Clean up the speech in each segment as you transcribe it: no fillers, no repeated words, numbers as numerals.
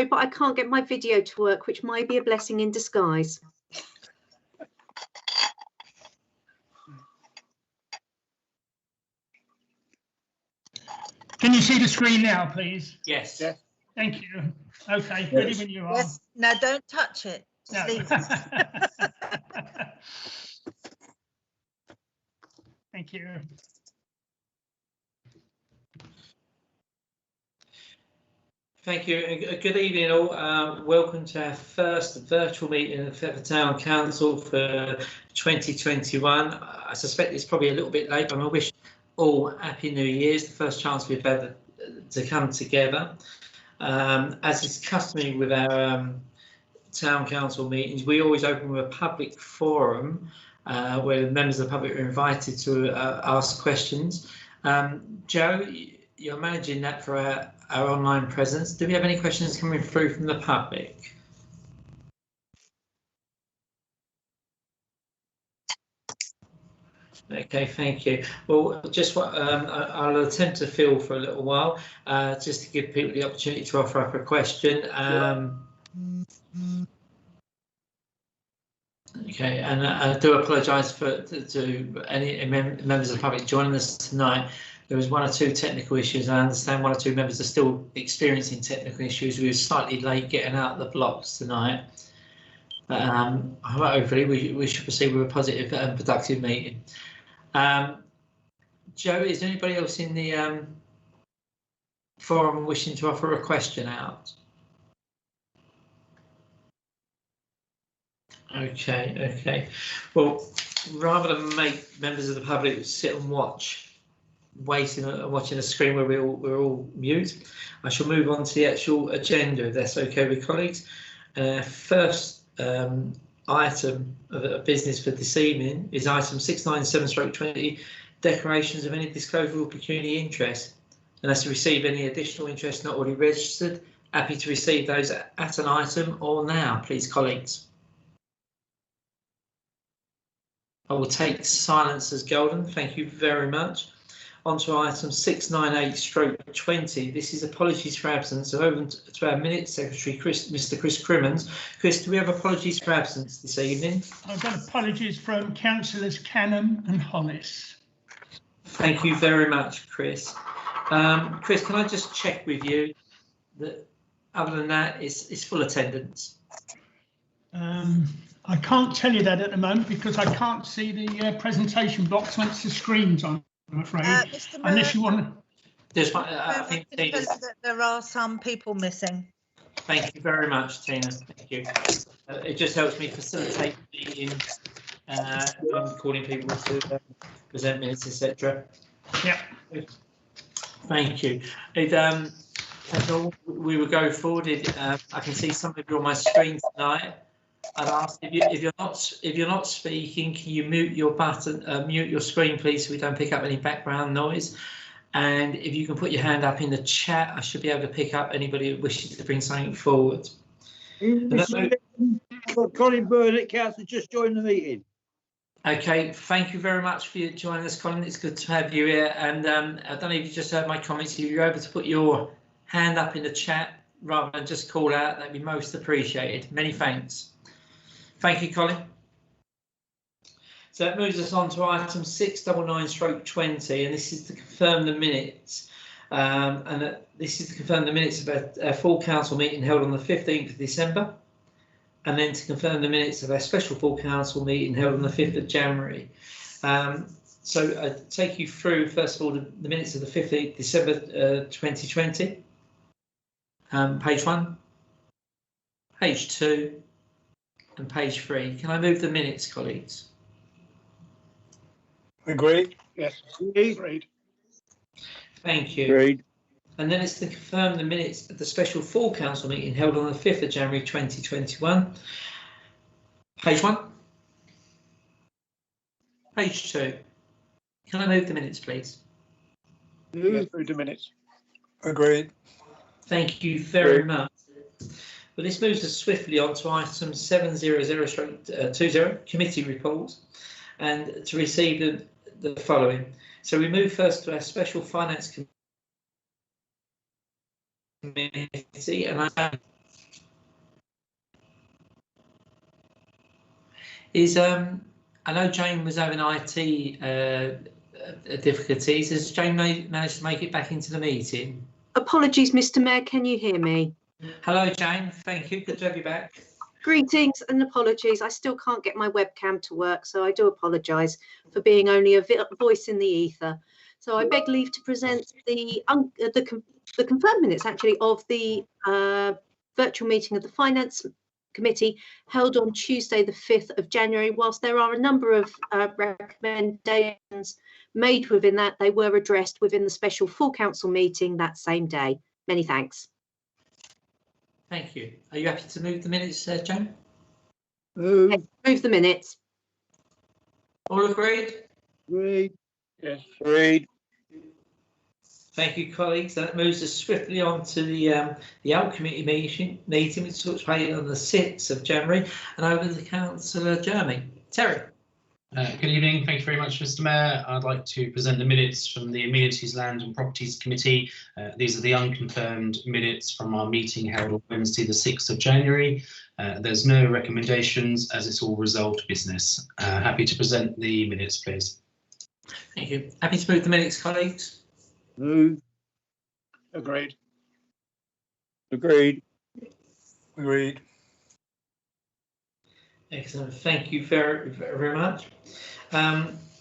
but I can't get my video to work, which might be a blessing in disguise. Can you see the screen now, please? Yes. Yes. Thank you. Okay, ready when you are. Yes. Now don't touch it. No. Just leave it. Thank you. Thank you. Good evening all. Welcome to our first virtual meeting of Thetford Town Council for 2021. I suspect it's probably a little bit late, but I wish all Happy New Year's, the first chance we've had to come together. As is customary with our Town Council meetings, we always open with a public forum where the members of the public are invited to ask questions. Joe, you're managing that for our online presence. Do we have any questions coming through from the public? Okay, thank you. Well, just what I'll attempt to fill for a little while, just to give people the opportunity to offer up a question. Okay, and I do apologise to any members of the public joining us tonight. There was one or two technical issues. I understand one or two members are still experiencing technical issues. We were slightly late getting out of the blocks tonight. But hopefully we should proceed with a positive and productive meeting. Joe, is there anybody else in the forum wishing to offer a question out? Okay. Well, rather than make members of the public sit and watch, watching a screen where we're all mute, I shall move on to the actual agenda, if that's okay with colleagues. First item of business for this evening is item 697/20, declarations of any disclosure of pecuniary interest, and that's to receive any additional interest not already registered. Happy to receive those at an item or now, please, colleagues. I will take silence as golden. Thank you very much. On to item 698/20. This is apologies for absence. So over to our Minutes Secretary, Mr. Chris Crimmins. Chris, do we have apologies for absence this evening? I've got apologies from Councillors Canham and Hollis. Thank you very much, Chris. Chris, can I just check with you that other than that, it's full attendance? I can't tell you that at the moment because I can't see the presentation box once the screen's on, I'm afraid. Unless you want to. I think that there are some people missing. Thank you very much, Tina. Thank you. It just helps me facilitate the meeting, calling people to present minutes, etc. Yeah. Thank you. We will go forward. I can see some of you on my screen tonight. I'd ask if you're not speaking, can you mute your mute your screen, please, so we don't pick up any background noise. And if you can put your hand up in the chat, I should be able to pick up anybody who wishes to bring something forward. Colin Burnett, Councillor, just joined the meeting. Okay, thank you very much for joining us, Colin. It's good to have you here. And I don't know if you just heard my comments. If you're able to put your hand up in the chat rather than just call out, that'd be most appreciated. Many thanks. Thank you, Colin. So that moves us on to item 699/20, and this is to confirm the minutes. This is to confirm the minutes of our full council meeting held on the 15th of December, and then to confirm the minutes of our special full council meeting held on the 5th of January. So I take you through, first of all, the minutes of the 15th December 2020. Page 1, page 2, and page 3. Can I move the minutes, colleagues? Agreed. Yes. Agreed. Thank you. Agreed. And then it's to confirm the minutes of the special full council meeting held on the 5th of January 2021. Page 1. Page 2. Can I move the minutes, please? Move the minutes. Agreed. Thank you very much. Well, this moves us swiftly on to item 700/20, committee reports, and to receive the following. So we move first to our special finance committee, and I have Is I know Jane was having IT difficulties. Has Jane managed to make it back into the meeting? Apologies, Mr. Mayor, can you hear me? Hello, Jane. Thank you. Good to have you back. Greetings and apologies. I still can't get my webcam to work, so I do apologise for being only a voice in the ether. So I beg leave to present the confirmed minutes, actually, of the virtual meeting of the Finance Committee held on Tuesday, the 5th of January. Whilst there are a number of recommendations made within that, they were addressed within the special full council meeting that same day. Many thanks. Thank you. Are you happy to move the minutes, Jane? Move the minutes. All agreed? Agreed. Yes. Agreed. Thank you, colleagues. That moves us swiftly on to the ALT committee meeting, which took place on the 6th of January, and over to Councillor Jeremy. Terry. Good evening. Thank you very much, Mr. Mayor. I'd like to present the minutes from the Amenities, Land and Properties Committee. These are the unconfirmed minutes from our meeting held on Wednesday, the 6th of January. There's no recommendations as it's all resolved business. Happy to present the minutes, please. Thank you. Happy to move the minutes, colleagues? Move. Agreed. Agreed. Agreed. Excellent. Thank you very, very much.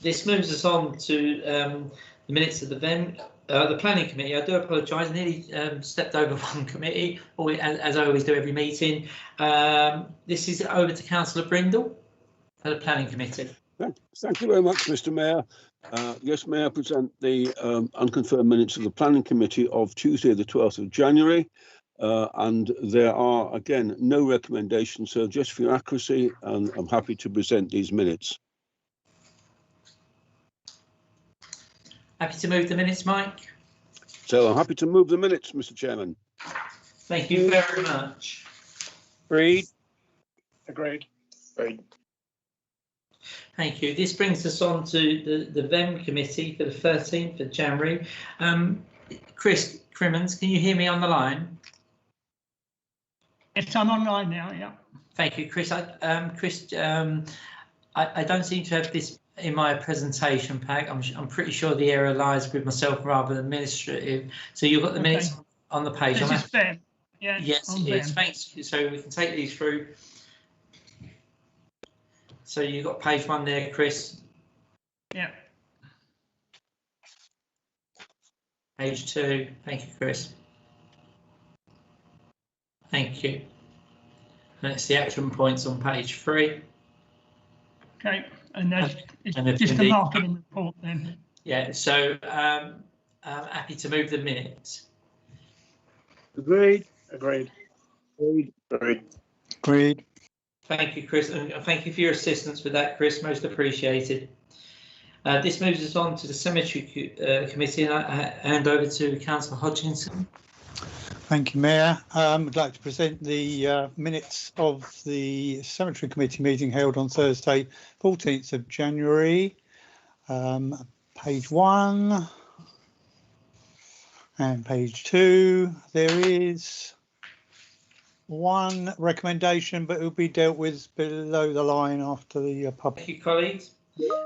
This moves us on to the minutes of the Planning Committee. I do apologise, I nearly stepped over one committee, as I always do every meeting. This is over to Councillor Brindle for the Planning Committee. Thank you very much, Mr. Mayor. Yes, may I present the unconfirmed minutes of the Planning Committee of Tuesday, the 12th of January. And there are, again, no recommendations, so just for accuracy, and I'm happy to present these minutes. Happy to move the minutes, Mike? So I'm happy to move the minutes, Mr. Chairman. Thank you very much. Agreed. Agreed. Agreed. Thank you. This brings us on to the VEM committee for the 13th of January. Chris Crimmins, can you hear me on the line? Yes, I'm online now, yeah. Thank you, Chris. I don't seem to have this in my presentation pack. I'm pretty sure the error lies with myself rather than administrative. So you've got the minutes on the page. This is fair. Yeah, yes, it is. Thanks. So we can take these through. So you've got page 1 there, Chris. Yeah. Page 2. Thank you, Chris. Thank you. And it's the action points on page 3. Okay, and that's and just a marketing report then. Yeah, so I'm happy to move the minutes. Agreed. Agreed. Agreed. Agreed. Agreed. Thank you, Chris, and thank you for your assistance with that, Chris. Most appreciated. This moves us on to the Cemetery Committee, and I hand over to Councillor Hodgkinson. Thank you, Mayor. I'd like to present the minutes of the Cemetery Committee meeting held on Thursday, 14th of January. Page 1 and page 2. There is one recommendation, but it will be dealt with below the line after the public. Thank you, colleagues.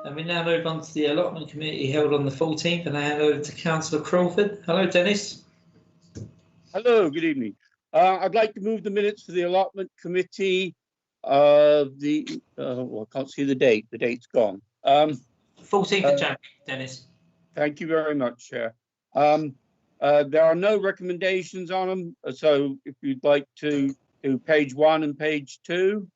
And we now move on to the Allotment Committee held on the 14th, and I hand over to Councillor Crawford. Hello, Dennis. Hello, good evening. I'd like to move the minutes for the Allotment Committee of the, well, I can't see the date. The date's gone. 14th of January, Dennis. Thank you very much, Chair. There are no recommendations on them, so if you'd like to do page 1 and page 2.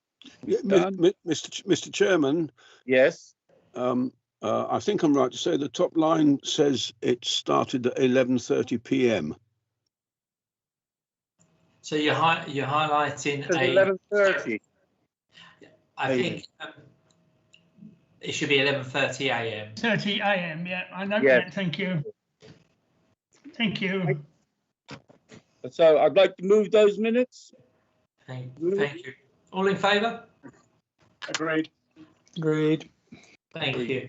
Yeah, Mr. Chairman. Yes. I think I'm right to say the top line says it started at 11:30 p.m. So you're highlighting 11:30. I think it should be 11:30 a.m. 30 a.m. Yeah, I know Yes. that. Thank you. Thank you. So I'd like to move those minutes. Thank you. All in favour? Agreed. Agreed. Thank you.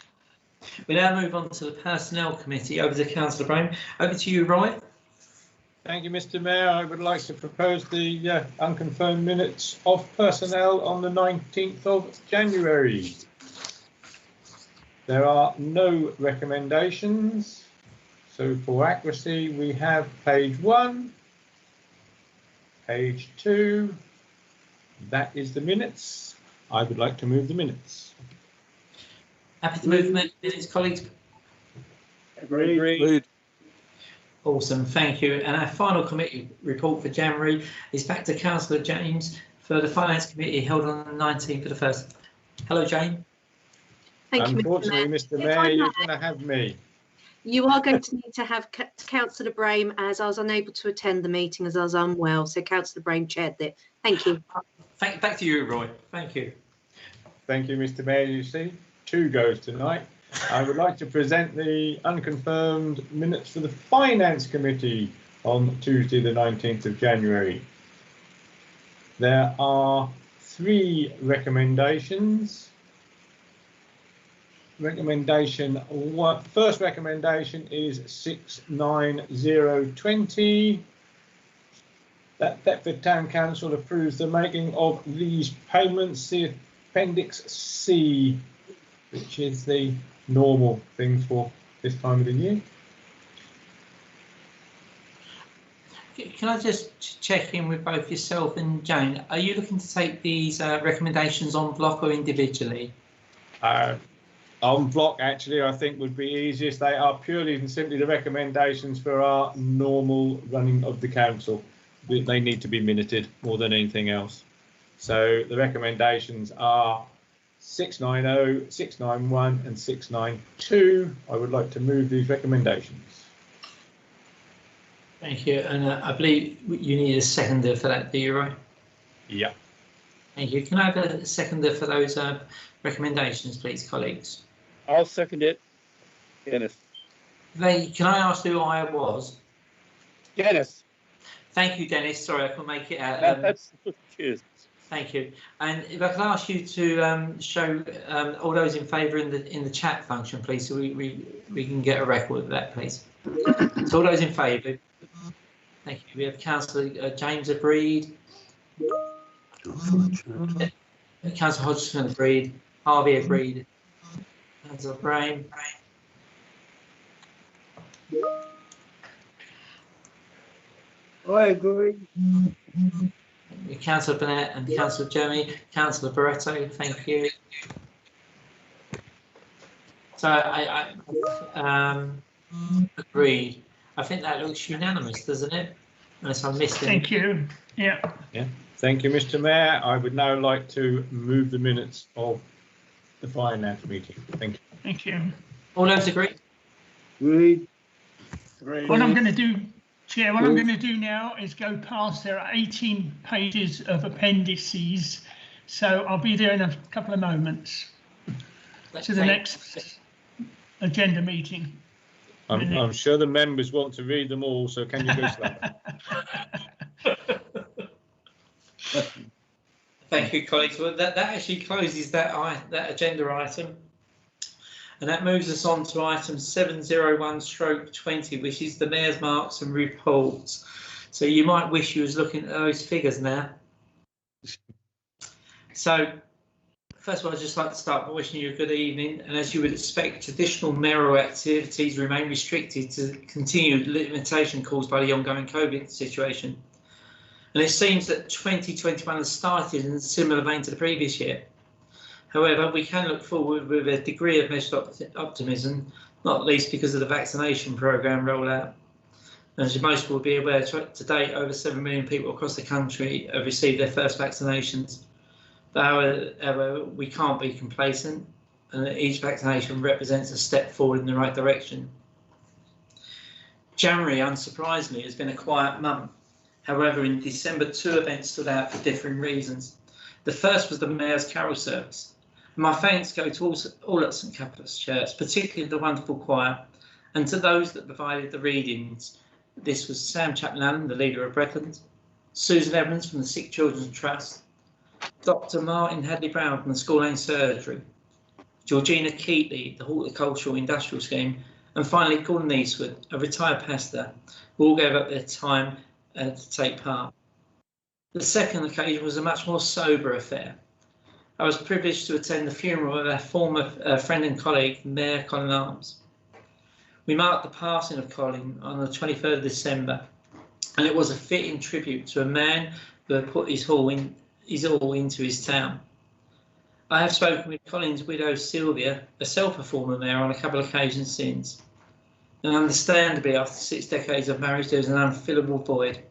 We now move on to the Personnel Committee. Over to Councillor Brown. Over to you, Roy. Thank you, Mr. Mayor. I would like to propose the unconfirmed minutes of personnel on the 19th of January. There are no recommendations. So for accuracy, we have page 1, page 2. That is the minutes. I would like to move the minutes. Happy to move the minutes, colleagues. Agreed. Awesome, thank you. And our final committee report for January is back to Councillor James for the Finance Committee held on the 19th of the 1st. Hello, Jane. Thank you, Unfortunately, Mr. Mayor, you're going to have me. You are going to need to have Councillor Brame, as I was unable to attend the meeting as I was unwell. So Councillor Brame chaired it. Thank you. Back to you, Roy. Thank you. Thank you, Mr. Mayor. You see, 2 goes tonight. I would like to present the unconfirmed minutes for the Finance Committee on Tuesday, the 19th of January. There are 3 recommendations. First recommendation is 69020. That Thetford Town Council approves the making of these payments, the Appendix C, which is the normal thing for this time of the year. Can I just check in with both yourself and Jane? Are you looking to take these recommendations on block or individually? On block, actually, I think would be easiest. They are purely and simply the recommendations for our normal running of the council. They need to be minuted more than anything else. So the recommendations are 690, 691 and 692. I would like to move these recommendations. Thank you. And I believe you need a seconder for that, do you, Roy? Yeah. Thank you. Can I have a seconder for those recommendations, please, colleagues? I'll second it. Dennis. Can I ask who I was? Dennis. Thank you, Dennis. Sorry, I couldn't make it out. Cheers. Thank you. And if I can ask you to show all those in favour in the chat function, please, so we can get a record of that, please. So all those in favour. Thank you. We have Councillor James agreed. Councillor Hodgson agreed. Harvey agreed. Councillor Brame. I agree. Councillor Burnett and Councillor Jeremy. Councillor Barretto, thank you. So I agreed. I think that looks unanimous, doesn't it? Unless I missed it. Thank you. Yeah. Thank you, Mr. Mayor. I would now like to move the minutes of the Finance meeting. Thank you. Thank you. All those agree? Agreed. What I'm going to do, Chair, what I'm going to do now is go past. There are 18 pages of appendices, so I'll be there in a couple of moments to the next agenda meeting. I'm sure the members want to read them all, so can you go slow? Thank you, colleagues. Well, that actually closes that agenda item. And that moves us on to item 701/20, which is the Mayor's marks and reports. So you might wish you was looking at those figures now. So first of all, I'd just like to start by wishing you a good evening. And as you would expect, traditional mayoral activities remain restricted to continued limitation caused by the ongoing COVID situation. And it seems that 2021 has started in a similar vein to the previous year. However, we can look forward with a degree of measured optimism, not least because of the vaccination programme rollout. And as most will be aware, to date, over 7 million people across the country have received their first vaccinations. But however, we can't be complacent, and each vaccination represents a step forward in the right direction. January, unsurprisingly, has been a quiet month. However, in December, 2 events stood out for differing reasons. The first was the Mayor's Carol Service. My thanks go to all at St Cuthbert's Church, particularly the wonderful choir, and to those that provided the readings. This was Sam Chaplin, the leader of Breckland, Susan Evans from the Sick Children's Trust, Dr Martin Hadley-Brown from the School Lane Surgery, Georgina Keatley, the Horticultural Industrial Scheme, And finally, Gordon Eastwood, a retired pastor, who all gave up their time to take part. The second occasion was a much more sober affair. I was privileged to attend the funeral of our former friend and colleague, Mayor Colin Arms. We marked the passing of Colin on the 23rd of December, and it was a fitting tribute to a man who had put his all into his town. I have spoken with Colin's widow, Sylvia, herself a former mayor, on a couple of occasions since. And understandably, after 6 decades of marriage, there is an unfillable void.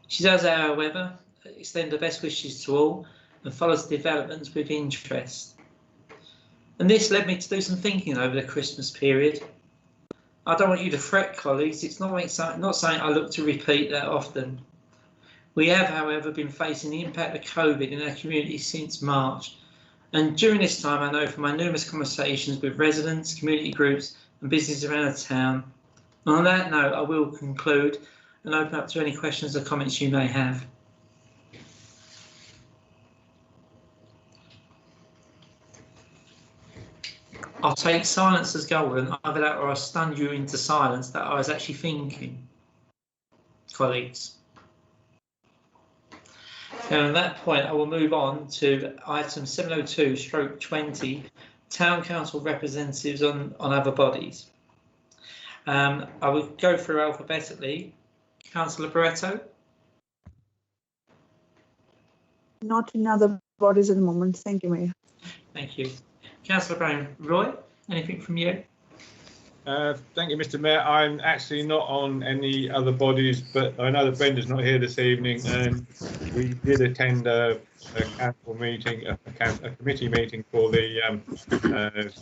She does, however, extend her best wishes to all and follows developments with interest. And this led me to do some thinking over the Christmas period. I don't want you to fret, colleagues. It's not something I look to repeat that often. We have, however, been facing the impact of COVID in our community since March. And during this time, I know from my numerous conversations with residents, community groups and businesses around the town. And on that note, I will conclude and open up to any questions or comments you may have. I'll take silence as golden, either that or I'll stun you into silence that I was actually thinking, colleagues. And at that point, I will move on to item 702/20, Town Council representatives on other bodies. I will go through alphabetically. Councillor Barretto. Not in other bodies at the moment. Thank you, Mayor. Thank you. Councillor Brown. Roy, anything from you? Thank you, Mr. Mayor. I'm actually not on any other bodies, but I know that Brenda's not here this evening, and we did attend a council meeting, a committee meeting for the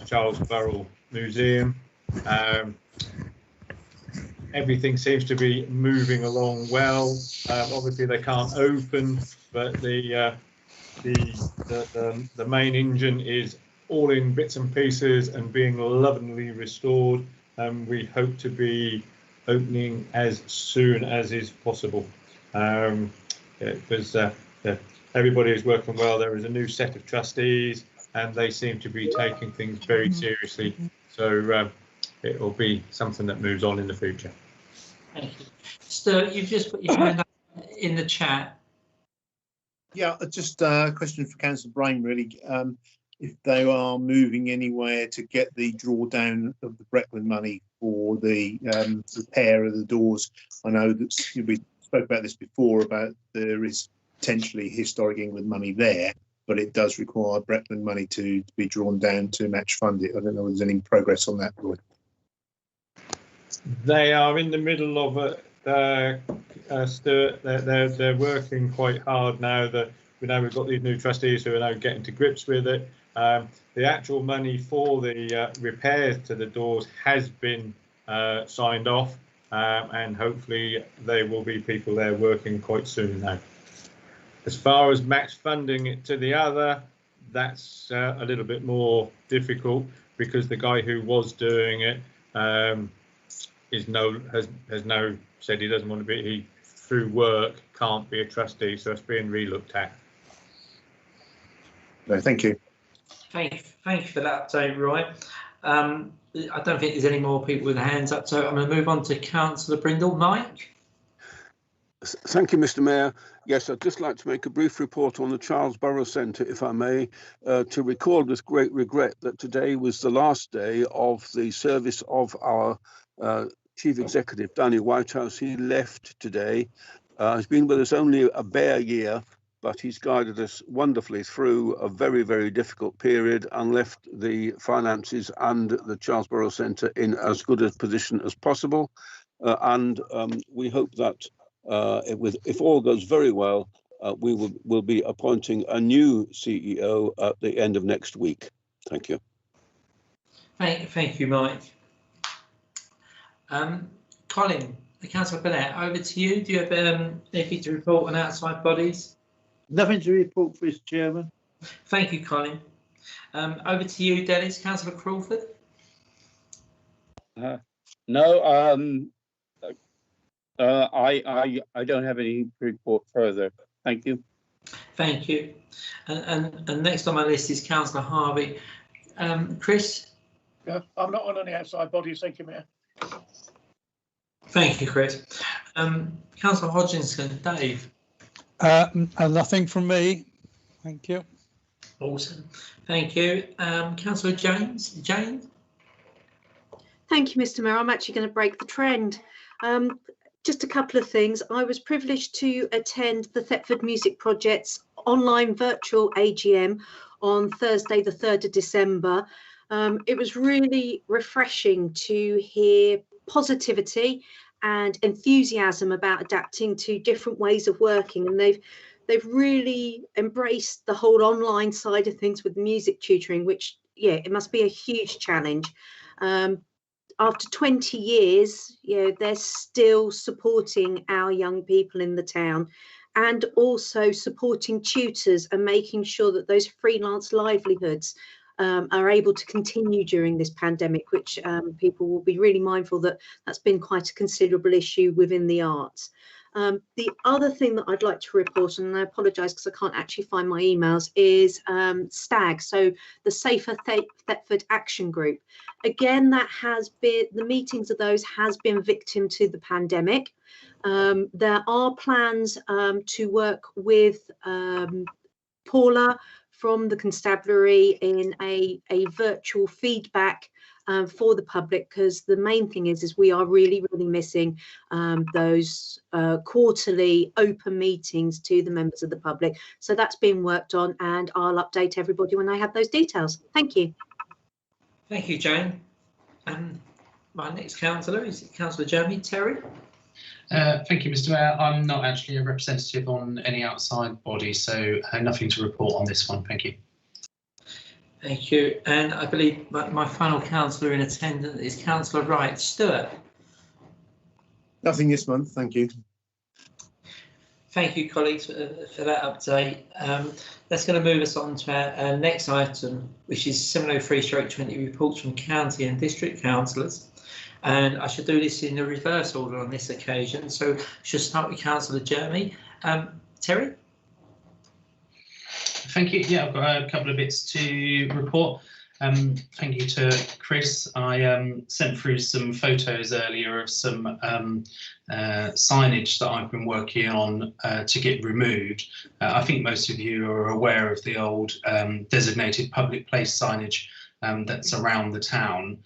Charles Burrell Museum. Everything seems to be moving along well. Obviously, they can't open, but the main engine is all in bits and pieces and being lovingly restored. We hope to be opening as soon as is possible. Because everybody is working well. There is a new set of trustees and they seem to be taking things very seriously. So it will be something that moves on in the future. Thank you. Stuart, you've just put your hand up in the chat. Yeah, just a question for Councillor Brain, really. If they are moving anywhere to get the drawdown of the Breckland money for the repair of the doors. I know that we spoke about this before, about there is potentially historic England money there, but it does require Breckland money to be drawn down to match fund it. I don't know if there's any progress on that, Roy. They are in the middle of it, Stuart. They're working quite hard now. That we know we've got these new trustees who are now getting to grips with it. The actual money for the repairs to the doors has been signed off, and hopefully there will be people there working quite soon now. As far as match funding it to the other, that's a little bit more difficult because the guy who was doing it has now said he doesn't want to be, he through work can't be a trustee, so it's being relooked at. No, thank you. Thank you for that update, Roy. I don't think there's any more people with their hands up, so I'm going to move on to Councillor Brindle. Mike? Thank you, Mr. Mayor. Yes, I'd just like to make a brief report on the Charles Burrell Centre, if I may, to record with great regret that today was the last day of the service of our Chief Executive, Danny Whitehouse. He left today. He's been with us only a bare year, but he's guided us wonderfully through a very, very difficult period and left the finances and the Charles Burrell Centre in as good a position as possible. We hope that if all goes very well, we will be appointing a new CEO at the end of next week. Thank you. Thank you, Mike. Colin, Councillor Burnett, over to you. Do you have anything to report on outside bodies? Nothing to report, Mr. Chairman. Thank you, Colin. Over to you, Dennis. Councillor Crawford. No, I don't have any to report further. Thank you. Thank you. And next on my list is Councillor Harvey. Chris, Yeah, I'm not on any outside bodies. Thank you, Mayor. Thank you, Chris. Councillor Hodgkinson, Dave. Nothing from me. Thank you. Awesome. Thank you. Councillor James. Jane. Thank you, Mr. Mayor. I'm actually going to break the trend. Just a couple of things. I was privileged to attend the Thetford Music Project's online virtual AGM on Thursday, the 3rd of December. It was really refreshing to hear positivity and enthusiasm about adapting to different ways of working, and they've really embraced the whole online side of things with music tutoring, which, yeah, it must be a huge challenge. After 20 years, they're still supporting our young people in the town, and also supporting tutors and making sure that those freelance livelihoods are able to continue during this pandemic, which people will be really mindful that that's been quite a considerable issue within the arts. The other thing that I'd like to report, and I apologise because I can't actually find my emails, is STAG, so the Safer Thetford Action Group. Again, that has been, the meetings of those has been victim to the pandemic. There are plans to work with Paula from the constabulary in a virtual feedback for the public, because the main thing is we are really missing those quarterly open meetings to the members of the public. So that's being worked on, and I'll update everybody when I have those details. Thank you. Thank you, Jane. My next councillor is Councillor Jeremy Terry. Thank you, Mr. Mayor. I'm not actually a representative on any outside body, so nothing to report on this one. Thank you. Thank you. And I believe my final councillor in attendance is Councillor Wright. Stuart. Nothing this month, thank you. Thank you, colleagues, for that update. That's going to move us on to our next item, which is 703/20 reports from county and district councillors. And I should do this in the reverse order on this occasion. So I should start with Councillor Jeremy. Terry? Thank you. Yeah, I've got a couple of bits to report. Thank you to Chris. I sent through some photos earlier of some signage that I've been working on to get removed. I think most of you are aware of the old designated public place signage that's around the town.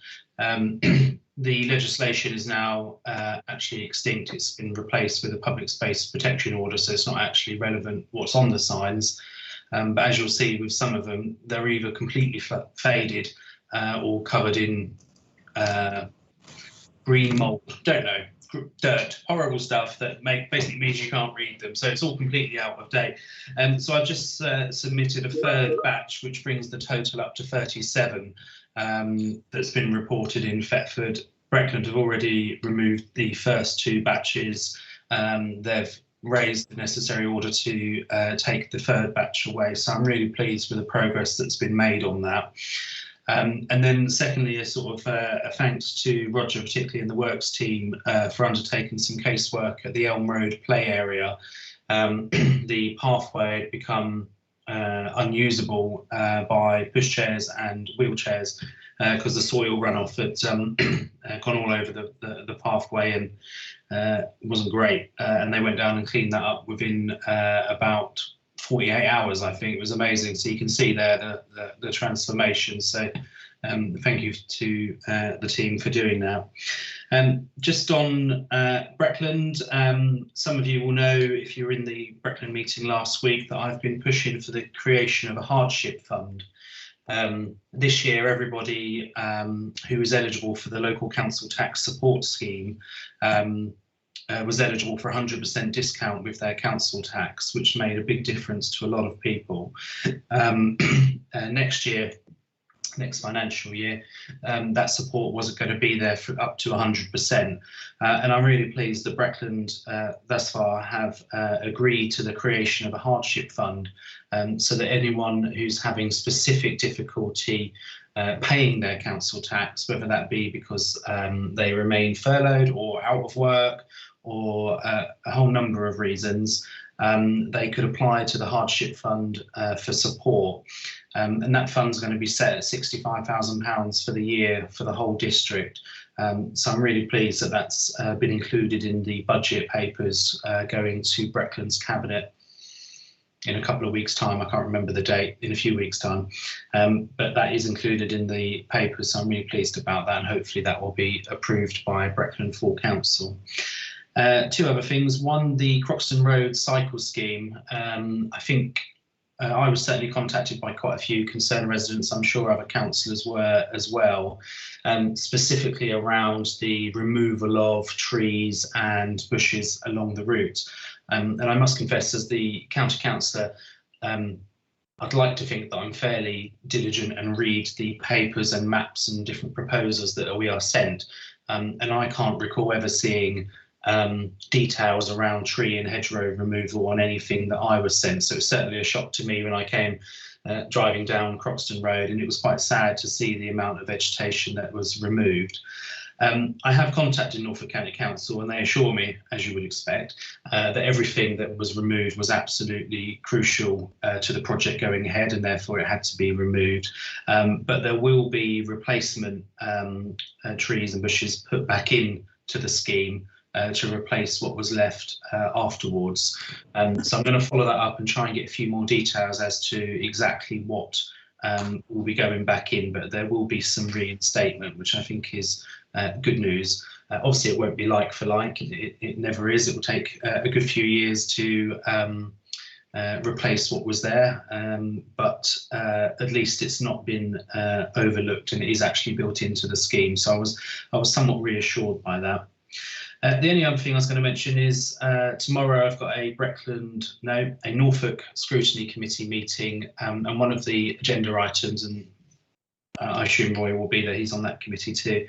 The legislation is now actually extinct. It's been replaced with a public space protection order, so it's not actually relevant what's on the signs. But as you'll see with some of them, they're either completely faded or covered in green mold, don't know, dirt, horrible stuff that basically means you can't read them. So it's all completely out of date. So I've just submitted a third batch, which brings the total up to 37 that's been reported in Thetford. Breckland have already removed the first two batches. They've raised the necessary order to take the third batch away. So I'm really pleased with the progress that's been made on that. And then secondly, a sort of a thanks to Roger, particularly in the works team, for undertaking some casework at the Elm Road play area. The pathway had become unusable by pushchairs and wheelchairs because the soil runoff had gone all over the pathway, and it wasn't great. And they went down and cleaned that up within about 48 hours, I think. It was amazing. So you can see there the transformation. So thank you to the team for doing that. Just on Breckland, some of you will know, if you were in the Breckland meeting last week, that I've been pushing for the creation of a hardship fund. This year, everybody who is eligible for the local council tax support scheme was eligible for 100% discount with their council tax, which made a big difference to a lot of people. Next financial year, that support wasn't going to be there for up to 100%. And I'm really pleased that Breckland thus far have agreed to the creation of a hardship fund, so that anyone who's having specific difficulty paying their council tax, whether that be because they remain furloughed or out of work, or a whole number of reasons, they could apply to the hardship fund for support. And that fund's going to be set at £65,000 for the year for the whole district. So I'm really pleased that that's been included in the budget papers going to Breckland's cabinet in a couple of weeks' time. I can't remember the date, in a few weeks' time, but that is included in the papers. So I'm really pleased about that, and hopefully that will be approved by Breckland Full Council. Two other things. One, the Croxton Road cycle scheme. I think I was certainly contacted by quite a few concerned residents. I'm sure other councillors were as well, specifically around the removal of trees and bushes along the route. And I must confess, as the county councillor, I'd like to think that I'm fairly diligent and read the papers and maps and different proposals that we are sent. And I can't recall ever seeing details around tree and hedgerow removal on anything that I was sent. So it's certainly a shock to me when I came driving down Croxton Road, and it was quite sad to see the amount of vegetation that was removed. I have contacted Norfolk County Council, and they assure me, as you would expect, that everything that was removed was absolutely crucial to the project going ahead, and therefore it had to be removed. But there will be replacement trees and bushes put back in to the scheme to replace what was left afterwards. So I'm going to follow that up and try and get a few more details as to exactly what will be going back in, but there will be some reinstatement, which I think is good news. Obviously, it won't be like for like, it never is. It will take a good few years to replace what was there, but at least it's not been overlooked, and it is actually built into the scheme. So I was somewhat reassured by that. The only other thing I was going to mention is tomorrow I've got a Norfolk Scrutiny Committee meeting, and one of the agenda items, and I assume Roy will be there, he's on that committee too.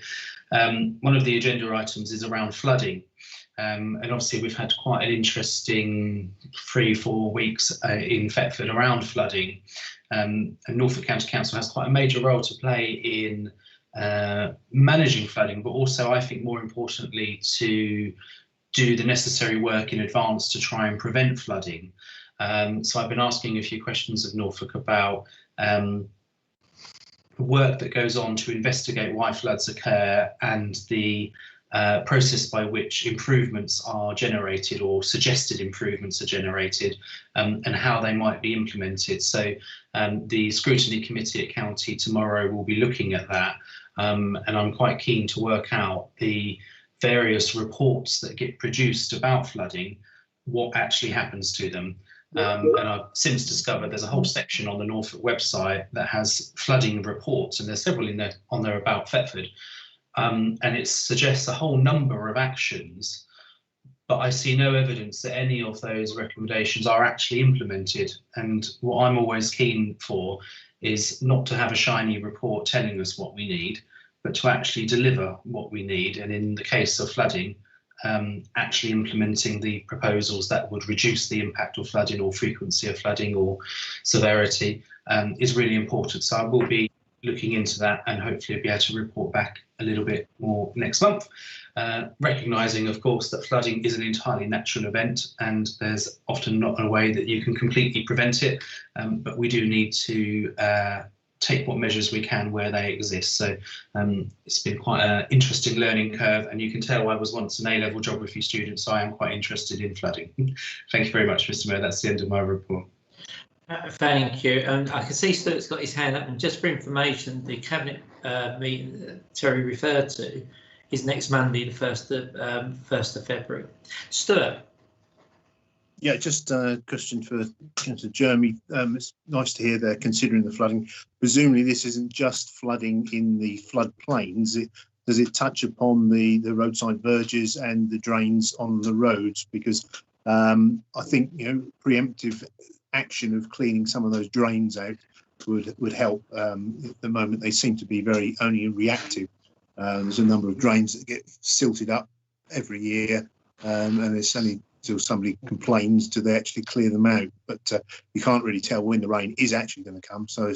One of the agenda items is around flooding. And obviously we've had quite an interesting 3-4 weeks in Thetford around flooding. And Norfolk County Council has quite a major role to play in managing flooding, but also I think more importantly to do the necessary work in advance to try and prevent flooding. So I've been asking a few questions of Norfolk about work that goes on to investigate why floods occur, and the process by which improvements are generated or suggested improvements are generated, and how they might be implemented. So the Scrutiny Committee at County tomorrow will be looking at that, and I'm quite keen to work out the various reports that get produced about flooding, what actually happens to them. And I've since discovered there's a whole section on the Norfolk website that has flooding reports, and there's several in there on there about Thetford. And it suggests a whole number of actions, but I see no evidence that any of those recommendations are actually implemented. And what I'm always keen for is not to have a shiny report telling us what we need, but to actually deliver what we need. And in the case of flooding, actually implementing the proposals that would reduce the impact of flooding or frequency of flooding or severity is really important. So I will be looking into that, and hopefully be able to report back a little bit more next month, recognising of course that flooding is an entirely natural event, and there's often not a way that you can completely prevent it, but we do need to take what measures we can where they exist. So it's been quite an interesting learning curve, and you can tell I was once an A-level geography student, so I am quite interested in flooding. Thank you very much, Mr. Mayor. That's the end of my report. Thank you. And I can see Stuart's got his hand up, and just for information, the cabinet meeting that Terry referred to is next Monday, the 1st of February. Stuart. Yeah, just a question for Jeremy. It's nice to hear they're considering the flooding. Presumably this isn't just flooding in the floodplains. Does it touch upon the roadside verges and the drains on the roads? Because I think, preemptive action of cleaning some of those drains out would help. At the moment they seem to be very only reactive. There's a number of drains that get silted up every year, and it's only till somebody complains do they actually clear them out. But you can't really tell when the rain is actually going to come. So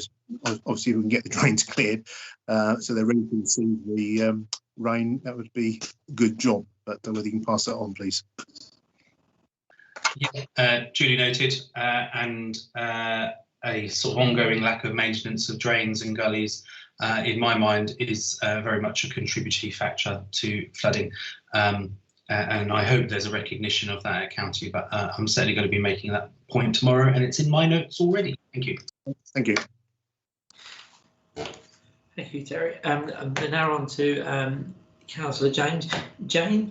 obviously if we can get the drains cleared so they're ready to receive the rain, that would be a good job. But whether you can pass that on, please. Duly noted, and a sort of ongoing lack of maintenance of drains and gullies, in my mind, is very much a contributory factor to flooding. And I hope there's a recognition of that at county, but I'm certainly going to be making that point tomorrow, and it's in my notes already. Thank you. Thank you. Thank you, Terry. We're now on to Councillor James. Jane?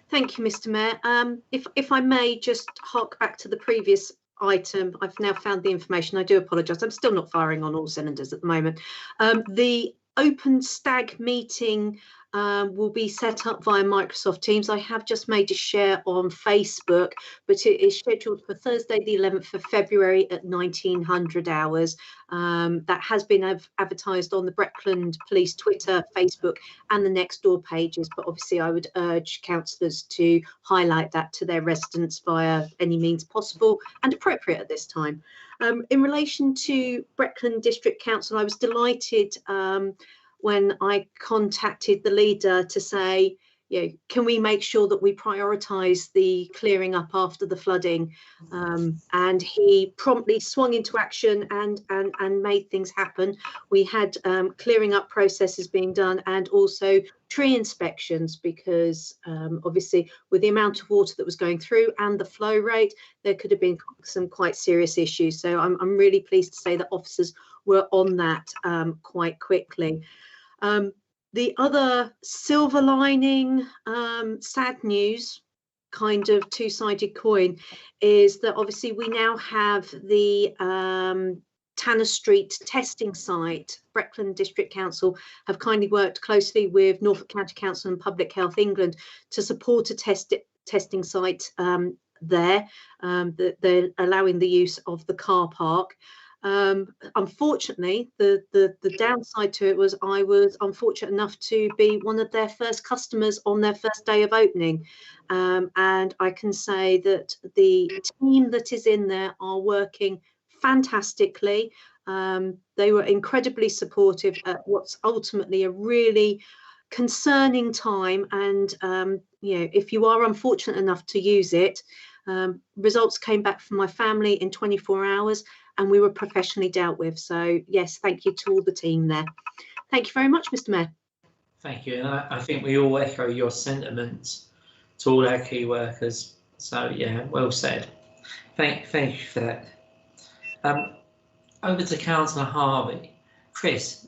Thank you, Mr. Mayor. If I may just hark back to the previous item, I've now found the information. I do apologise. I'm still not firing on all cylinders at the moment. The Open Stag meeting will be set up via Microsoft Teams. I have just made a share on Facebook, but it is scheduled for Thursday, the 11th of February at 1900 hours. That has been advertised on the Breckland Police Twitter, Facebook and the Nextdoor pages, but obviously I would urge councillors to highlight that to their residents via any means possible and appropriate at this time. In relation to Breckland District Council, I was delighted when I contacted the leader to say, you know, can we make sure that we prioritise the clearing up after the flooding? And he promptly swung into action and made things happen. We had clearing up processes being done and also tree inspections, because obviously with the amount of water that was going through and the flow rate, there could have been some quite serious issues. So I'm really pleased to say that officers were on that quite quickly. The other silver lining, sad news, kind of two-sided coin, is that obviously we now have the Tanner Street testing site. Breckland District Council have kindly worked closely with Norfolk County Council and Public Health England to support a testing site there. They're allowing the use of the car park. Unfortunately, the downside to it was I was unfortunate enough to be one of their first customers on their first day of opening, and I can say that the team that is in there are working fantastically. They were incredibly supportive at what's ultimately a really concerning time, and you know, if you are unfortunate enough to use it, results came back from my family in 24 hours. And we were professionally dealt with. So yes, thank you to all the team there. Thank you very much, Mr. Mayor. Thank you. And I think we all echo your sentiments to all our key workers. So yeah, well said. Thank you for that. Over to Councillor Harvey. Chris.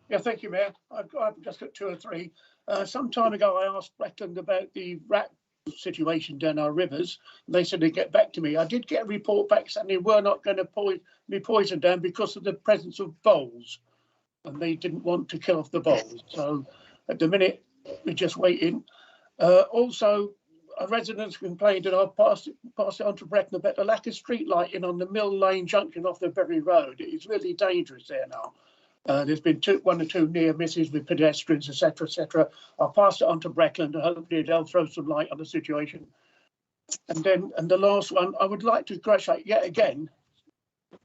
Yeah, thank you, Mayor. I've just got two or three. Some time ago, I asked Breckland about the rat situation down our rivers. They said they'd get back to me. I did get a report back saying they were not going to be poisoned down because of the presence of voles, and they didn't want to kill off the voles. So at the minute, we're just waiting. Also, a resident complained, and I've passed it on to Breckland about the lack of street lighting on the Mill Lane junction off the Berry Road. It's really dangerous there now. There's been one or two near misses with pedestrians, etc., etc. I'll pass it on to Breckland and hopefully they'll throw some light on the situation. And the last one, I would like to congratulate yet again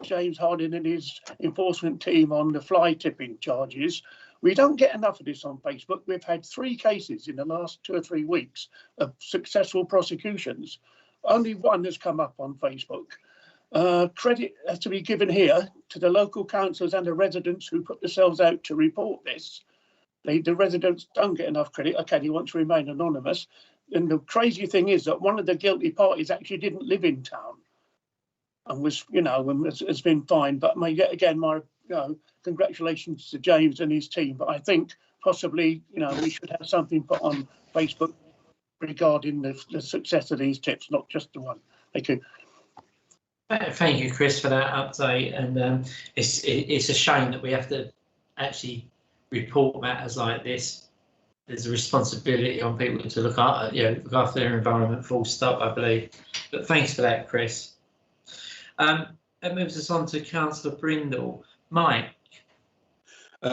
James Harding and his enforcement team on the fly tipping charges. We don't get enough of this on Facebook. We've had 3 cases in the last 2 or 3 weeks of successful prosecutions. Only one has come up on Facebook. Credit has to be given here to the local councillors and the residents who put themselves out to report this. The residents don't get enough credit. Okay, they want to remain anonymous. And the crazy thing is that one of the guilty parties actually didn't live in town and was, you know, has been fined. But yet again, my congratulations to James and his team. But I think possibly, you know, we should have something put on Facebook regarding the success of these tips, not just the one. Thank you. Thank you, Chris, for that update. And it's a shame that we have to actually report matters like this. There's a responsibility on people to look after their environment, full stop, I believe. But thanks for that, Chris. That moves us on to Councillor Brindle. Mike.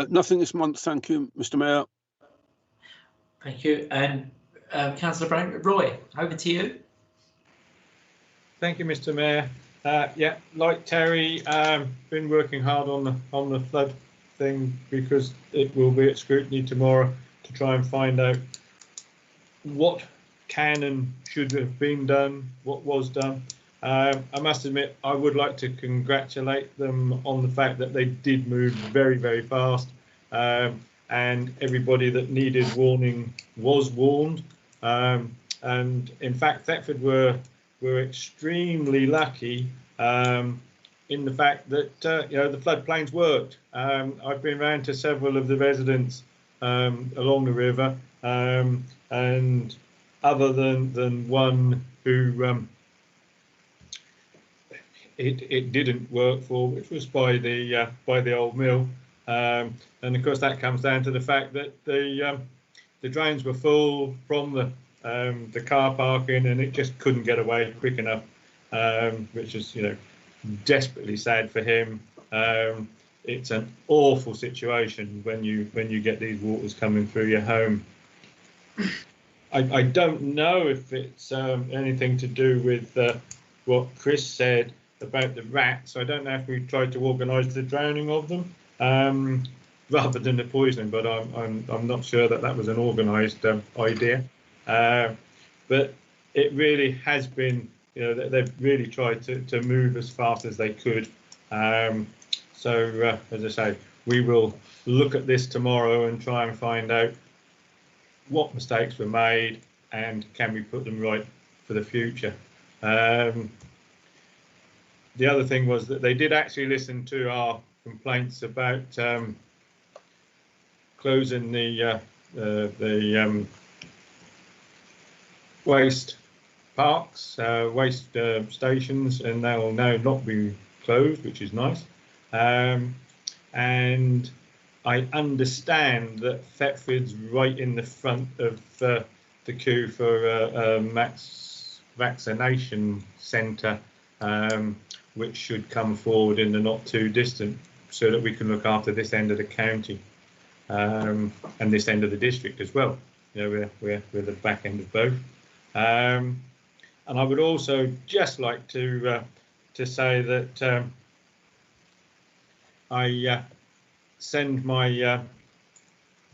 Nothing this month, thank you, Mr. Mayor. Thank you. And Councillor Brown, Roy, over to you. Thank you, Mr. Mayor. Yeah, like Terry, been working hard on the flood thing because it will be at scrutiny tomorrow to try and find out what can and should have been done, what was done. I must admit, I would like to congratulate them on the fact that they did move very, very fast, and everybody that needed warning was warned. And in fact, Thetford were extremely lucky in the fact that the floodplains worked. I've been round to several of the residents along the river, and other than one who it didn't work for, which was by the old mill, and of course that comes down to the fact that the drains were full from the car parking, and it just couldn't get away quick enough, which is desperately sad for him. It's an awful situation when you get these waters coming through your home. I don't know if it's anything to do with what Chris said about the rats. I don't know if we tried to organise the drowning of them rather than the poisoning, but I'm not sure that was an organised idea. But it really has been, they've really tried to move as fast as they could. So as I say, we will look at this tomorrow and try and find out what mistakes were made and can we put them right for the future. The other thing was that they did actually listen to our complaints about closing the waste parks, waste stations, and they will now not be closed, which is nice. And I understand that Thetford's right in the front of the queue for a mass vaccination centre, which should come forward in the not too distant, so that we can look after this end of the county and this end of the district as well. We're the back end of both. And I would also just like to say that I send my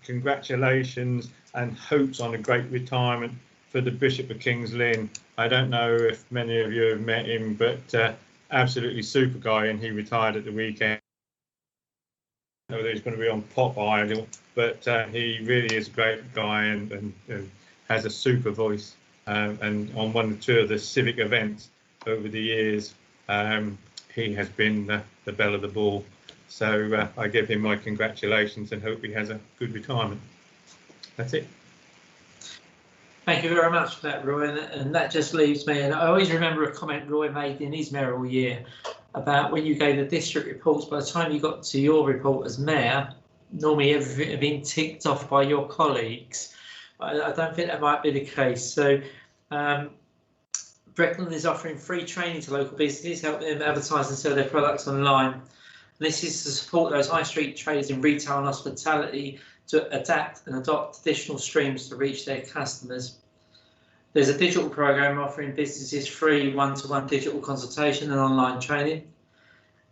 congratulations and hopes on a great retirement for the Bishop of King's Lynn. I don't know if many of you have met him, but absolutely super guy, and he retired at the weekend. I know that he's going to be on Pop Idol, but he really is a great guy and has a super voice. And on one or two of the civic events over the years, he has been the belle of the ball. So I give him my congratulations and hope he has a good retirement. That's it. Thank you very much for that, Roy. And that just leaves me, and I always remember a comment Roy made in his mayoral year about when you gave the district reports, by the time you got to your report as mayor, normally everything had been ticked off by your colleagues. I don't think that might be the case. So Breckland is offering free training to local businesses, helping them advertise and sell their products online. And this is to support those high street traders in retail and hospitality to adapt and adopt additional streams to reach their customers. There's a digital program offering businesses free one-to-one digital consultation and online training.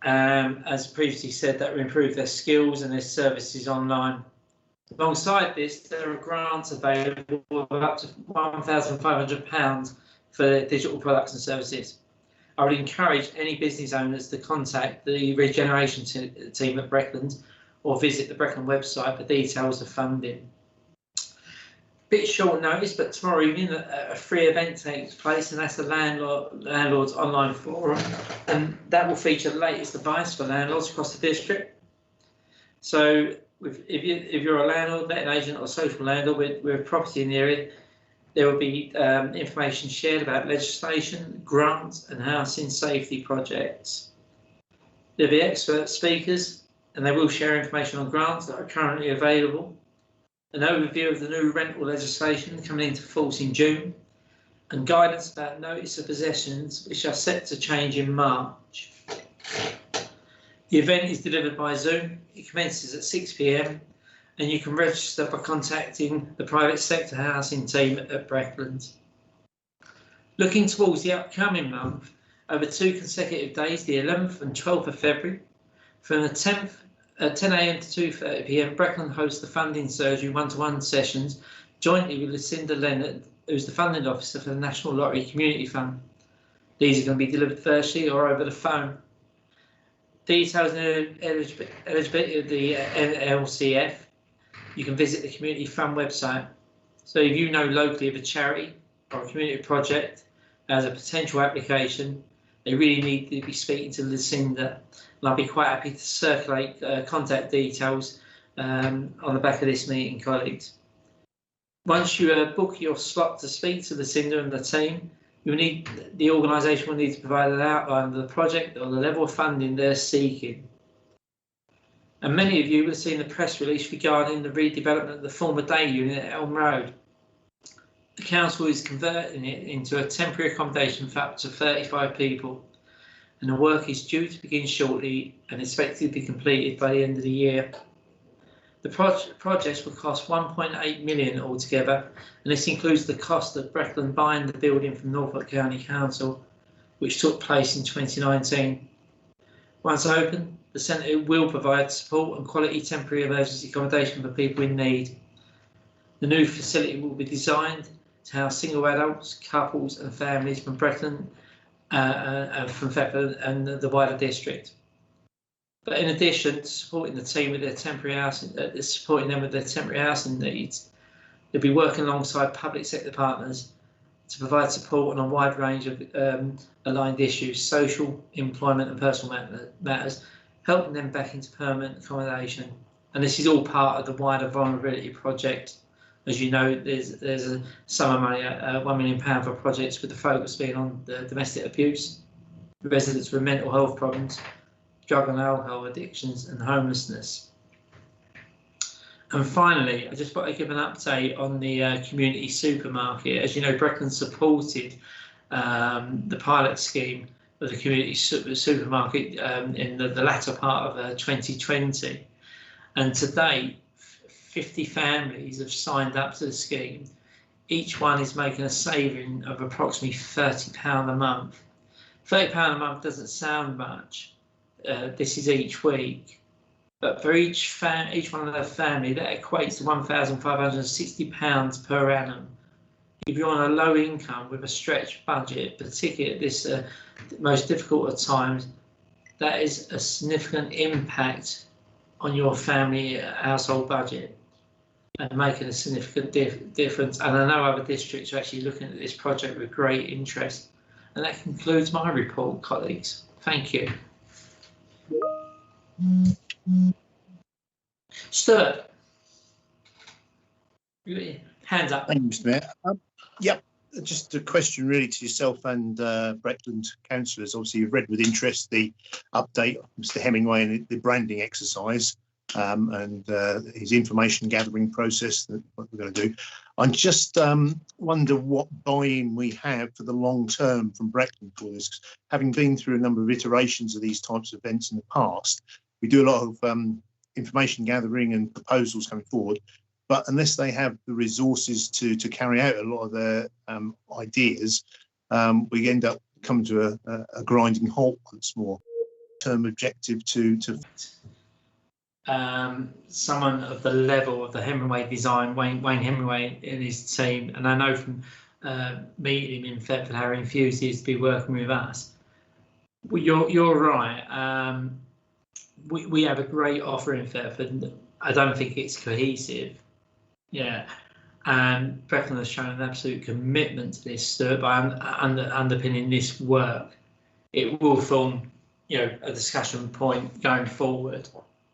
As previously said, that will improve their skills and their services online. Alongside this, there are grants available of up to £1,500 for their digital products and services. I would encourage any business owners to contact the regeneration team at Breckland or visit the Breckland website for details of funding. Bit short notice, but tomorrow evening a free event takes place, and that's the Landlords Online Forum, and that will feature the latest advice for landlords across the district. So if you're a landlord, letting agent or social landlord with property in the area, there will be information shared about legislation, grants and housing safety projects. There'll be expert speakers, and they will share information on grants that are currently available, an overview of the new rental legislation coming into force in June, and guidance about notice of possessions, which are set to change in March. The event is delivered by Zoom. It commences at 6 p.m. and you can register by contacting the private sector housing team at Breckland. Looking towards the upcoming month, over 2 consecutive days, the 11th and 12th of February, from the 10th at 10 a.m. to 2:30 p.m, Breckland hosts the funding surgery one-to-one sessions jointly with Lucinda Leonard, who's the funding officer for the National Lottery Community Fund. These are going to be delivered virtually or over the phone. Details and eligibility of the NLCF, you can visit the Community Fund website. So if you know locally of a charity or a community project as a potential application, they really need to be speaking to Lucinda. And I'll be quite happy to circulate contact details on the back of this meeting, colleagues. Once you book your slot to speak to Lucinda and the team, the organisation will need to provide an outline of the project or the level of funding they're seeking. And many of you will have seen the press release regarding the redevelopment of the former day unit at Elm Road. The council is converting it into a temporary accommodation for up to 35 people, and the work is due to begin shortly and expected to be completed by the end of the year. The projects will cost 1.8 million altogether, and this includes the cost of Breckland buying the building from Norfolk County Council, which took place in 2019. Once open, the centre will provide support and quality temporary emergency accommodation for people in need. The new facility will be designed to house single adults, couples and families from Breckland, from Thetford and the wider district. But in addition to supporting the team with their temporary housing, needs, they'll be working alongside public sector partners to provide support on a wide range of aligned issues, social, employment and personal matters, helping them back into permanent accommodation. And this is all part of the wider vulnerability project. As you know, there's a sum of money, £1 million for projects with the focus being on the domestic abuse, residents with mental health problems, drug and alcohol addictions and homelessness. And finally, I just want to give an update on the community supermarket. As you know, Breckland supported the pilot scheme of the community supermarket in the latter part of 2020. And to date, 50 families have signed up to the scheme. Each one is making a saving of approximately £30 a month. £30 a month doesn't sound much. This is each week, but for each one of their family, that equates to £1,560 per annum. If you're on a low income with a stretched budget, particularly at this most difficult of times, that is a significant impact on your family household budget and making a significant difference. And I know other districts are actually looking at this project with great interest. And that concludes my report, colleagues. Thank you. Stuart, hands up. Thank you, Mr. Mayor. Yep, just a question really to yourself and Breckland councillors. Obviously, you've read with interest the update of Mr. Hemingway and the branding exercise and his information gathering process that what we're going to do. I just wonder what buy-in we have for the long term from Breckland for this. Having been through a number of iterations of these types of events in the past, we do a lot of information gathering and proposals coming forward, but unless they have the resources to carry out a lot of their ideas, we end up coming to a grinding halt once more. Term objective to someone of the level of the Hemingway design, Wayne Hemingway and his team, and I know from meeting him in Thetford how enthused he is to be working with us. Well, you're right. We have a great offer in Thetford. I don't think it's cohesive. Yeah, and Breckland has shown an absolute commitment to this, by underpinning this work. It will form, a discussion point going forward.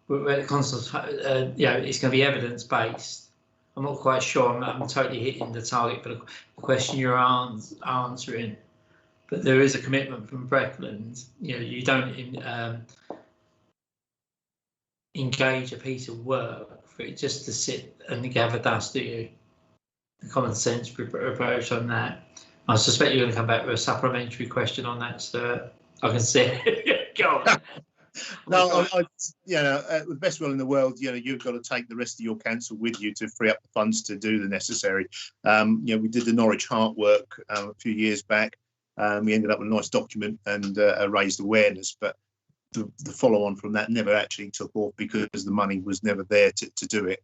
Where it's going to be evidence based. I'm not quite sure. I'm totally hitting the target for the question you're answering, but there is a commitment from Breckland. You don't engage a piece of work for it just to sit and gather dust, do you? The common sense approach on that. I suspect you're going to come back with a supplementary question on that, so I can see it. Go on. No, with the best will in the world, you've got to take the rest of your council with you to free up the funds to do the necessary. We did the Norwich Heart work a few years back. We ended up with a nice document and raised awareness, but the follow on from that never actually took off because the money was never there to do it.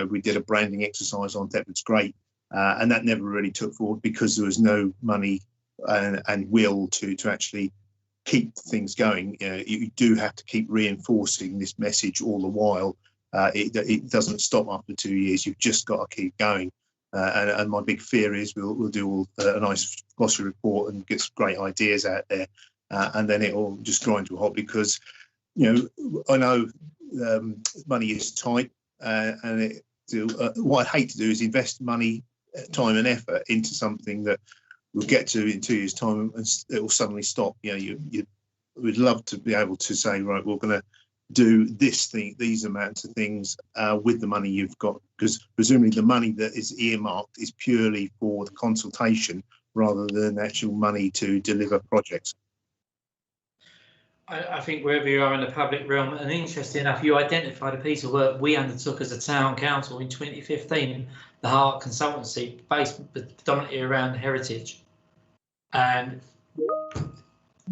We did a branding exercise on Thetford's Great and that never really took forward because there was no money and will to actually keep things going. You do have to keep reinforcing this message all the while. It doesn't stop after 2 years. You've just got to keep going. And my big fear is we'll do a nice glossary report and get some great ideas out there, and then it'll just grind to a halt because, I know money is tight, and what I hate to do is invest money, time and effort into something that we'll get to in 2 years' time and it will suddenly stop. You would love to be able to say, right, we're going to do these amounts of things with the money you've got, because presumably the money that is earmarked is purely for the consultation rather than actual money to deliver projects. I think wherever you are in the public realm, and interesting enough, you identified a piece of work we undertook as a town council in 2015, the Heart Consultancy, based predominantly around heritage. And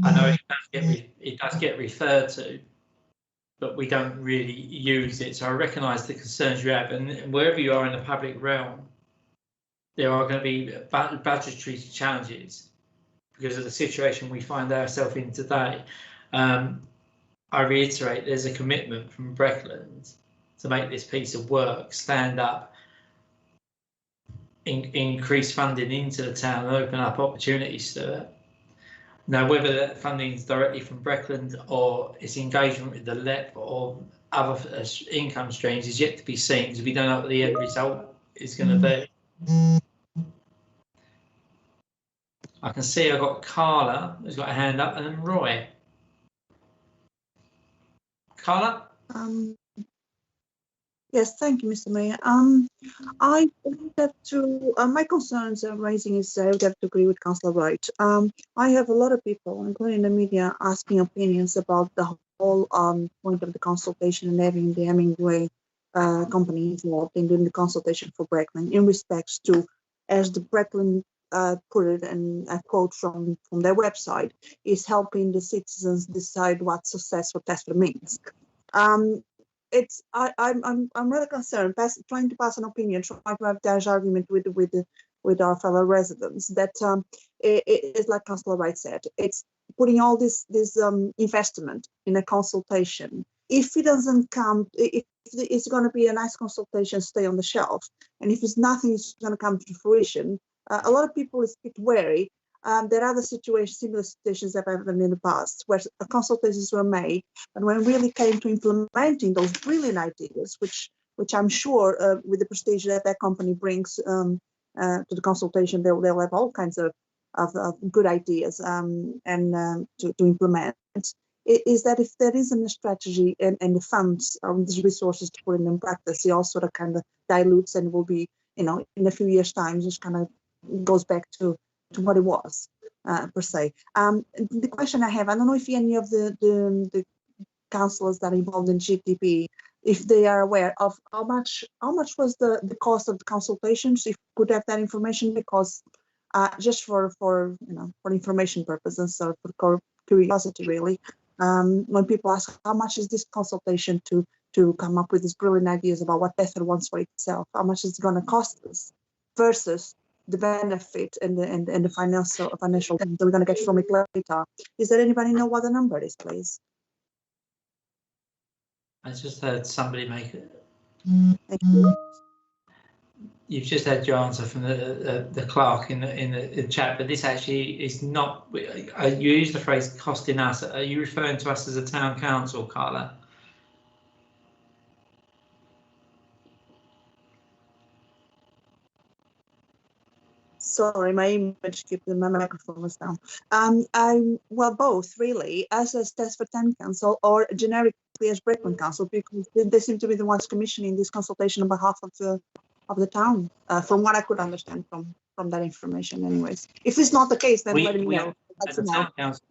I know it does get referred to, but we don't really use it. So I recognise the concerns you have, and wherever you are in the public realm, there are going to be budgetary challenges because of the situation we find ourselves in today. I reiterate, there's a commitment from Breckland to make this piece of work stand up, increase funding into the town and open up opportunities to it. Now, whether that funding is directly from Breckland or it's engagement with the LEP or other income streams is yet to be seen, because we don't know what the end result is going to be. I can see I've got Carla, who's got a hand up, and then Roy. Carla? Yes, thank you, Mr. Mayor. I would have to, my concerns are raising is I would have to agree with Councillor Wright. I have a lot of people, including the media, asking opinions about the whole point of the consultation and having the Hemingway company involved in doing the consultation for Breckland in respects to, as the Breckland put it, and I quote from their website, is helping the citizens decide what success for Tesla means. I'm really concerned, trying to pass an opinion, trying to have that argument with our fellow residents that it is like Councillor Wright said, it's putting all this investment in a consultation. If it doesn't come, if it's going to be a nice consultation, stay on the shelf, and if it's nothing, it's going to come to fruition. A lot of people is a bit wary. There are other situations, similar situations that I've done in the past, where consultations were made, and when it really came to implementing those brilliant ideas, which I'm sure with the prestige that that company brings to the consultation, they'll have all kinds of good ideas to implement. Is that if there isn't a strategy and the funds or the resources to put it in practice, it all sort of kind of dilutes and will be, in a few years' time, just kind of goes back to what it was per se. The question I have, I don't know if any of the councillors that are involved in GTP, if they are aware of how much was the cost of the consultations, if we could have that information, because just for information purposes or for curiosity really, when people ask how much is this consultation to come up with these brilliant ideas about what Tesla wants for itself, how much is it going to cost us versus the benefit and the financial that we're going to get from it later. Is there anybody know what the number is, please? I just heard somebody make it. Thank you. You've just had your answer from the clerk in the chat, but this actually is not. You use the phrase costing us. Are you referring to us as a town council, Carla? Sorry, my image keeps my microphone was down. Well, both really, as Tesford Town Council or generically as Breckland Council, because they seem to be the ones commissioning this consultation on behalf of the town, from what I could understand from that information. Anyways, if it's not the case, then let me know. As a town council,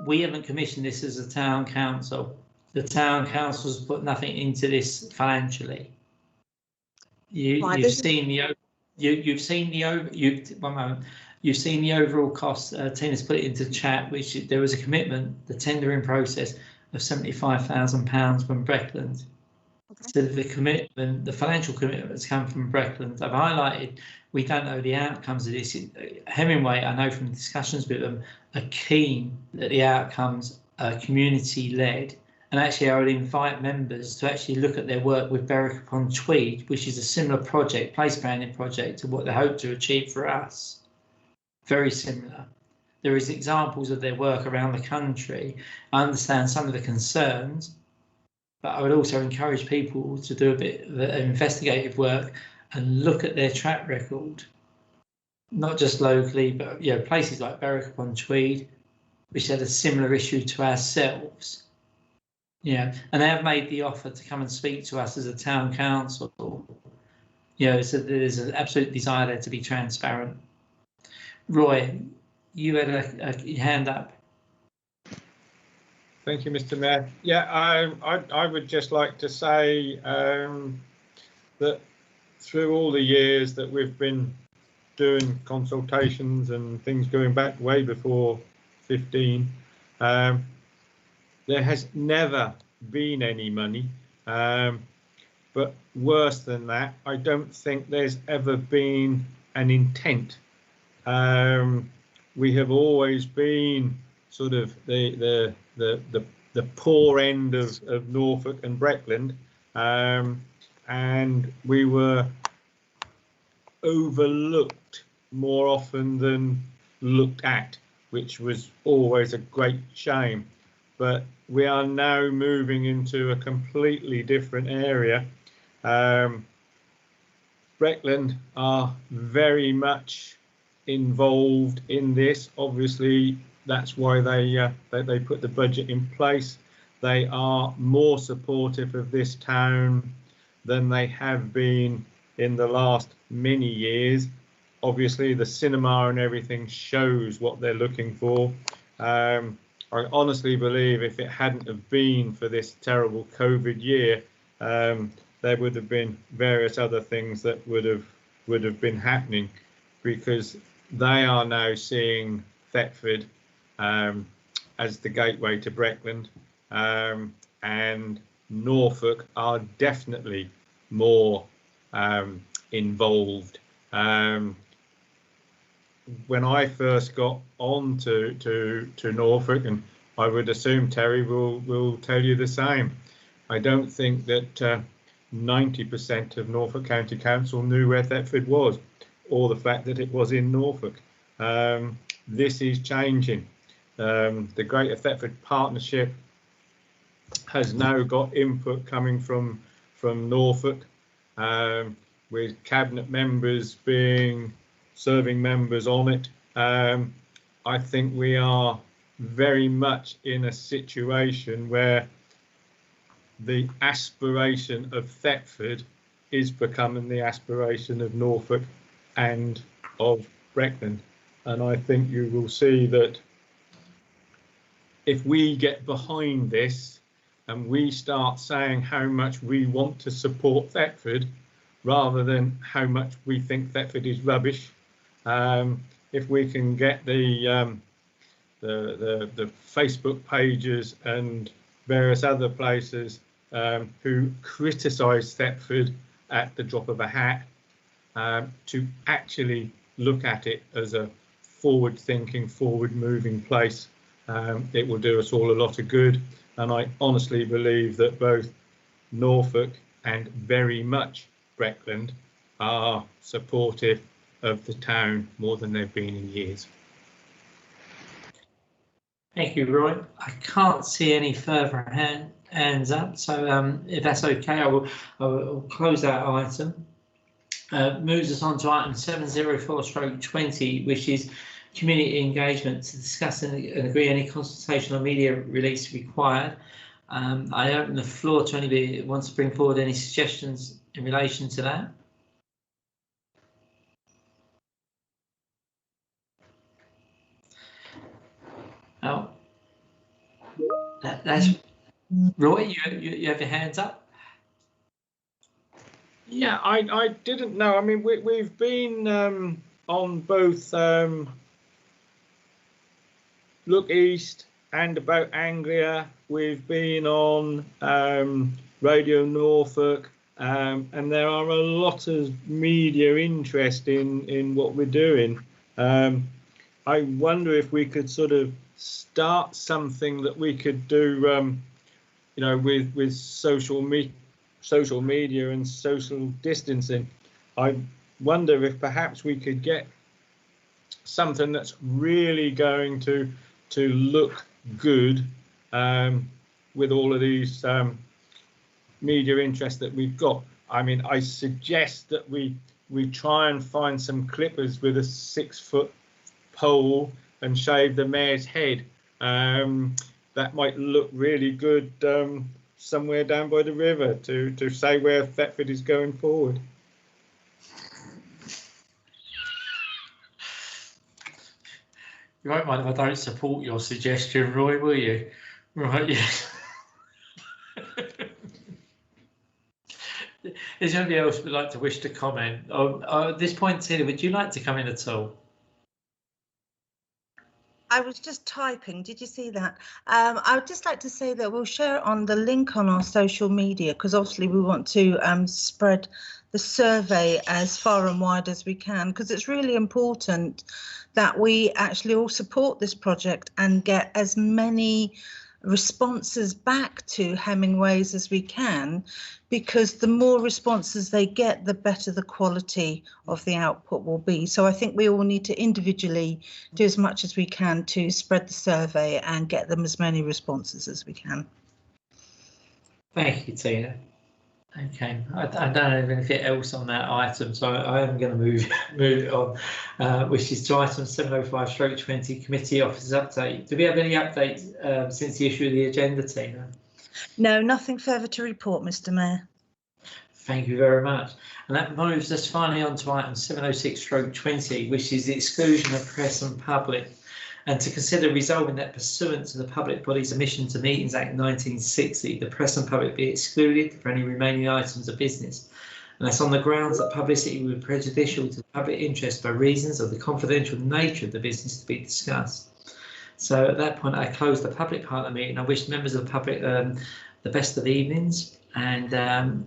we haven't commissioned this as a town council. The town council's put nothing into this financially. You've seen the overall cost. Tina's put it into chat, which there was a commitment, the tendering process of £75,000 from Breckland So the commitment, the financial commitments come from Breckland. I've highlighted we don't know the outcomes of this. Hemingway, I know from discussions with them, are keen that the outcomes are community-led. And actually, I would invite members to actually look at their work with Berwick upon Tweed, which is a similar project, place planning project, to what they hope to achieve for us. Very similar. There is examples of their work around the country. I understand some of the concerns, but I would also encourage people to do a bit of investigative work and look at their track record, not just locally, but places like Berwick upon Tweed, which had a similar issue to ourselves. And they have made the offer to come and speak to us as a town council. So there's an absolute desire there to be transparent. Roy, you had a hand up. Thank you, Mr. Mayor. Yeah, I would just like to say that through all the years that we've been doing consultations and things going back way before 15, there has never been any money. But worse than that, I don't think there's ever been an intent. We have always been sort of the poor end of Norfolk and Breckland, and we were overlooked more often than looked at, which was always a great shame. But we are now moving into a completely different area. Breckland are very much involved in this. Obviously, that's why they put the budget in place. They are more supportive of this town than they have been in the last many years. Obviously, the cinema and everything shows what they're looking for. I honestly believe if it hadn't have been for this terrible COVID year, there would have been various other things that would have been happening, because they are now seeing Thetford as the gateway to Breckland, and Norfolk are definitely more involved. When I first got on to Norfolk, and I would assume Terry will tell you the same, I don't think that 90% of Norfolk County Council knew where Thetford was, or the fact that it was in Norfolk. This is changing. The Greater Thetford Partnership has now got input coming from Norfolk, with cabinet members being serving members on it. I think we are very much in a situation where the aspiration of Thetford is becoming the aspiration of Norfolk and of Breckland. And I think you will see that if we get behind this and we start saying how much we want to support Thetford rather than how much we think Thetford is rubbish, if we can get the Facebook pages and various other places who criticise Thetford at the drop of a hat, to actually look at it as a forward-thinking, forward-moving place, it will do us all a lot of good. And I honestly believe that both Norfolk and very much Breckland are supportive of the town more than they've been in years. Thank you, Roy. I can't see any further hands up, so if that's okay, I will close that item. Moves us on to item 704/20, which is community engagement, to discuss and agree any consultation or media release required. I open the floor to anybody who wants to bring forward any suggestions in relation to that. Oh, that's Roy. You have your hands up. Yeah, I didn't know. I mean, we've been on both Look East and About Anglia. We've been on Radio Norfolk, and there are a lot of media interest in what we're doing. I wonder if we could sort of start something that we could do, you know, with social media and social distancing. I wonder if perhaps we could get something that's really going to look good with all of these media interest that we've got. I mean, I suggest that we try and find some clippers with a 6-foot pole and shave the mayor's head. That might look really good somewhere down by the river to say where Thetford is going forward. You won't mind if I don't support your suggestion, Roy, will you? Right, yeah. Is there anybody else who would like to wish to comment? At this point, Tina, would you like to come in at all? I was just typing. Did you see that? I would just like to say that we'll share on the link on our social media, because obviously we want to spread the survey as far and wide as we can, because it's really important that we actually all support this project and get as many responses back to Hemingways as we can, because the more responses they get, the better the quality of the output will be. So I think we all need to individually do as much as we can to spread the survey and get them as many responses as we can. Thank you, Tina. Okay, I don't have anything else on that item, so I am going to move it on, which is to item 705/20 committee officers update. Do we have any updates since the issue of the agenda, Tina? No, nothing further to report, Mr. Mayor. Thank you very much. And that moves us finally on to item 706/20, which is the exclusion of press and public. And to consider resolving that pursuant to the Public Bodies Admission to Meetings Act 1960, the press and public be excluded for any remaining items of business. And that's on the grounds that publicity would be prejudicial to the public interest by reasons of the confidential nature of the business to be discussed. So at that point, I close the public part of the meeting. I wish members of the public the best of evenings. And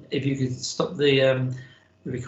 if you could stop the